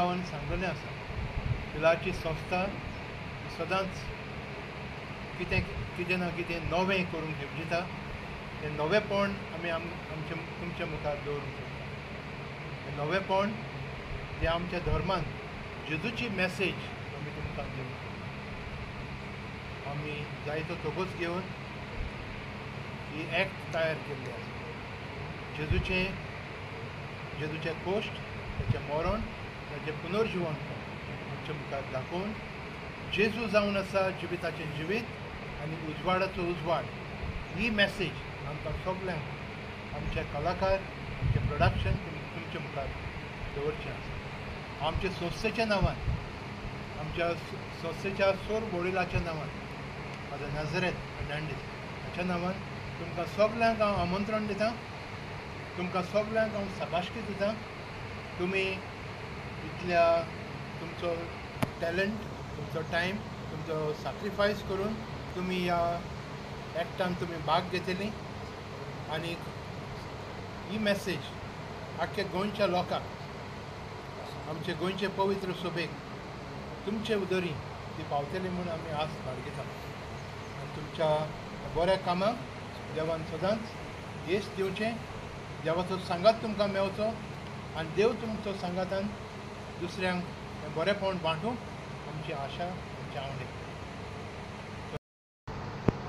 गांवांत सांगलेलें आसा पिलाची संस्था सदांच कितें ना कितें नवें करूंक दिता हें नवेंपण आमी आमच्या तुमच्या मुखार दवरूंक सोदता हें नवेंपण जें आमच्या धर्मान जेजूची मॅसेज आमी तुमकां दिवंक सोदता आमी जायतो तोगोच घेवन ही एक्ट तयार केल्ली आसा जेजूचें कोश्ट ताचें मरण ताचें पुनर्जिवनपण आमच्या मुखार दाखोवन जेजू जावन आसा जिविताचें जिवीत आनी उजवाडाचो उजवाड ही मॅसेज आमकां सगल्यांक आमचे कलाकार आमचें प्रोडक्शन तुमच्या मुखार दवरचें आसा आमच्या संस्थेच्या नांवान आमच्या संस्थेच्या सोर वडिलाच्या नांवान फादर नाझारेथ फेर्नांडीस हाच्या नांवान तुमकां सगल्यांक हांव आमंत्रण दितां तुमकां सगल्यांक हांव शाबासकी दितां तुमी इतल्या तुमचो टॅलंट तुमचो टायम तुमचो सॅक्रिफायस करून तुमी ह्या एक्टान तुमी भाग घेतली आनी ही मॅसेज आख्ख्या गोंयच्या लोकांक आमचे गोंयचे पवित्र सभेक तुमचे उदरी ती पावतली म्हूण आमी आस बाळगिता आनी तुमच्या बऱ्या कामाक देवान सदांच येस दिवचें देवाचो सांगात तुमकां मेळचो आनी देव तुमचो सांगातान दुसऱ्यांक हें बरेंपण वांटूंक आमची आशा आमची आवड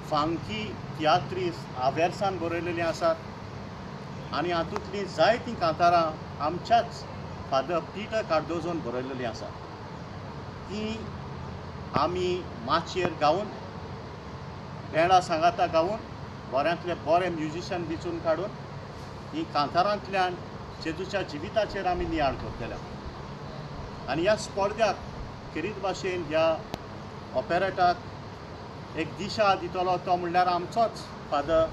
फांकी तियात्रीस आवेर्सान बरयलेलीं आसात आनी हातूंतलीं जायतीं कांतारां आमच्याच फादर पिटर कार्दोजोन बरयलेलीं आसात तीं आमी माचयेर गावन भेंडा सांगाता गावन बऱ्यांतले बरे म्युजिशियन वेंचून काडून ही कांतारांतल्यान जेजूच्या जिविताचेर आमी नियाळ करतले आनी ह्या स्पर्ध्याक खेरीत भाशेन ह्या ऑपेरेटाक एक दिशा दितलो तो म्हणल्यार आमचोच फादर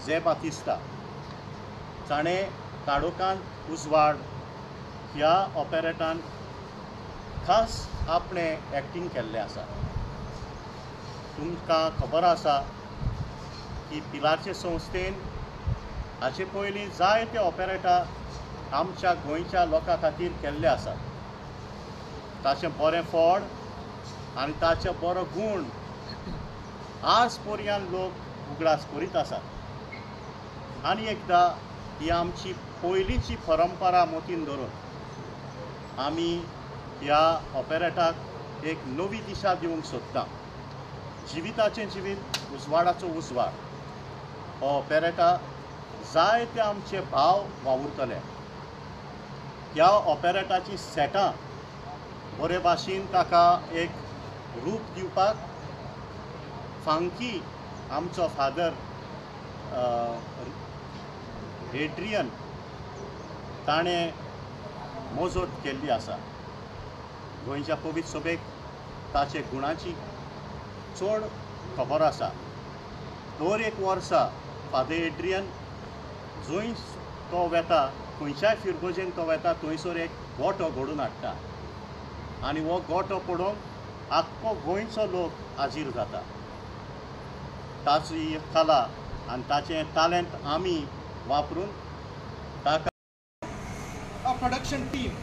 जे बातिस्ता ताणें काडोकांत उजवाड ह्या ऑपेरेटान खास आपणें एक्टींग केल्लें आसा तुमकां खबर आसा की पिलारचे संस्थेन हाचे पयलीं जायते ऑपेरेटा आमच्या गोंयच्या लोकां खातीर केल्ले आसात ताचें बरें फळ आनी ताचे बरो गूण आज पर्यंत लोक उगडास करीत आसात आनी एकदां ही आमची पयलींची परंपरा मोतीन धरून आमी ह्या ऑपेरेटाक एक नवी दिशा दिवंक सोदता जिविताचें जिवीत उजवाडाचो उजवाड हो ऑपेरेटा जायते आमचे भाव वावुरतले ह्या ऑपेरेटाची सेटां बरे भाशेन ताका एक रूप दिवपाक फांकी आमचो फादर एड्रियन ताणें मोजत केल्ली आसा गोंयच्या पवित्र सभेक ताचे गुणाची चड खबर आसा दर एक वर्सा फादर एड्रियन जंय तो वेता खंयच्याय फिरगोजेन तो वेता थंयसर एक गोठो घडोवन हाडटा आनी हो गोठो पळोवंक आख्खो गोंयचो लोक हाजीर जाता ताची कला आनी ताचें टॅलंट आमी वापरून ताका a production team.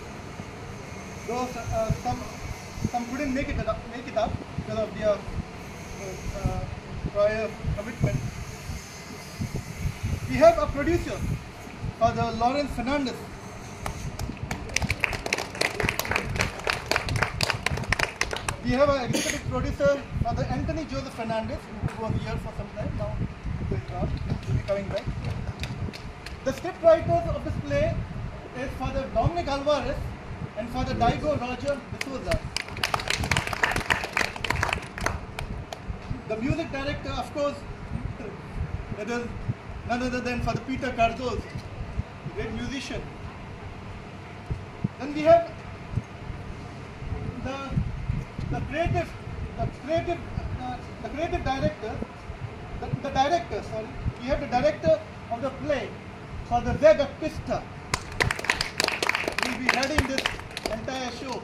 Though some couldn't make it up because of their prior commitment. We have a producer, Father Lawrence Fernandez. We have an executive producer, Father Anthony Joseph Fernandez, who was here for some time. Now he'll be coming back. The script writers of this play is Father Dominic Alvarez and Father Daigo Roger D'Souza. The music director, of course, it is none other than Father Peter Cardoz, great musician. Then we have the creative director, the director. Sorry, we have the director of the play, Father Zé Baptista. He will be heading this entire show.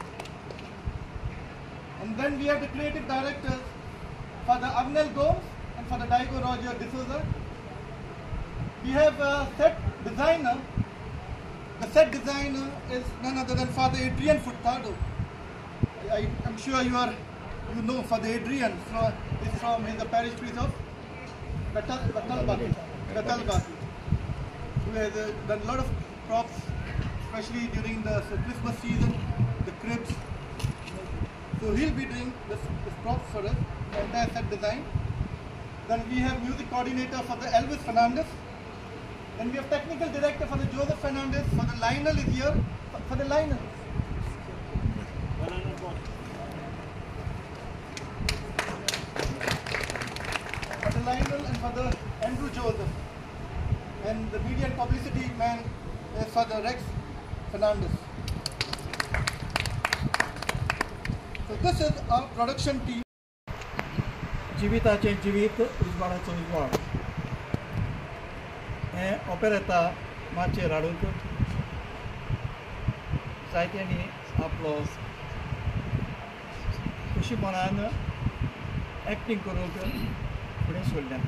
And then we have the creative directors, Father Agnel Gomes and Father Daigo Roger D'Souza. We have a set designer, The set designer is none other than Father Adrian Furtado. I'm sure you know Father Adrian. He's the parish priest of Batalbaki, who has done a lot of props, especially during the Christmas season, the cribs. So he'll be doing this props for us, the entire set design. Then we have music coordinator for the Elvis Fernandez. Then we have technical director for the Joseph Fernandez. For the Lionel is here. For the Lionel. For the Lionel and for the Andrew Joseph. And the media and publicity man is for the Rex Fernandez. So this is our production team. जिविताचे जिवीत उजवाडाचो उजवाड हें ऑपेरेता माचयेर हाडूंक जायत्यांनी आपलो खुशी मनान acting करूंक फुडें सोडल्यात.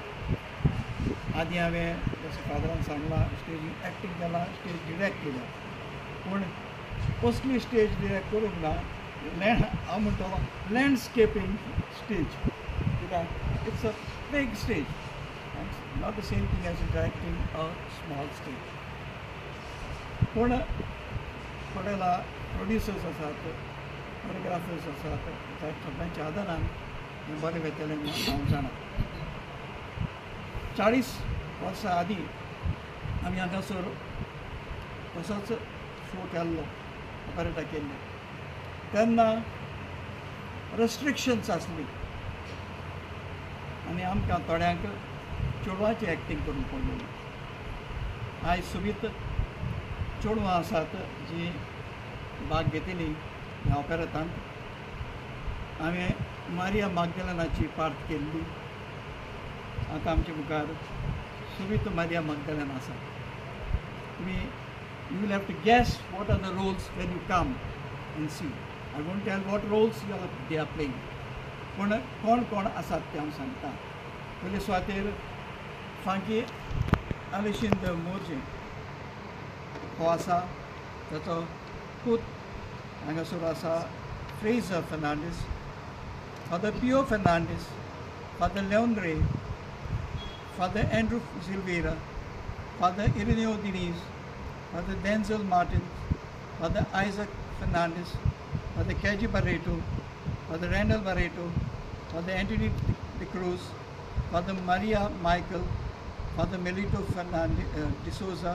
आदीं हांवें जशें फादरान सांगलां स्टेजीर एक्टींग केलां, स्टेज डिरेक्ट केल्या, पूण कसली स्टेज डिरेक्ट करूंक ना. हांव म्हणटलो landscaping stage. It's a big stage, and it's not the same thing as directing a small stage. पूण थोडेला प्रोड्युसर्स आसात, कोरियोग्राफर्स आसात, त्या सगळ्यांच्या आदारान हें बरें वयतलें म्हणून हांव जाणा. 40 वर्सां आदीं आमी हांगासर तसोच शो केल्लो, ऑपेरेटा केल्ले. तेन्ना रेस्ट्रिक्शन्स आसली आनी आमकां थोड्यांक चेडवांची एक्टींग करूंक पडलेली. आयज सुबीत चेडवां आसात जीं भाग घेतिलीं ह्या ऑपेरेटांत. हांवें मारिया मागदलेनाची पार्ट केल्ली. आतां आमचे मुखार सुबीत मारिया मागदलेन आसा. You will have to guess what are the roles when you come and see. I won't tell what roles they are playing. पूण कोण कोण आसात ते हांव सांगता. पयले सुवातेर फांकी आलेशिंद मोर्जे हो आसा, ताचो पूत हांगासर आसा Fraser Fernandes, father Pio Fernandes, father Levan Rey, father Andrew Silveira, father Irineo Dinis, father Denzil Martin, father Isaac Fernandes, father K G Barreto, Father Randall Barreto, Father Anthony de Cruz, Father Maria Michael, Father Melito Fernandez de Souza,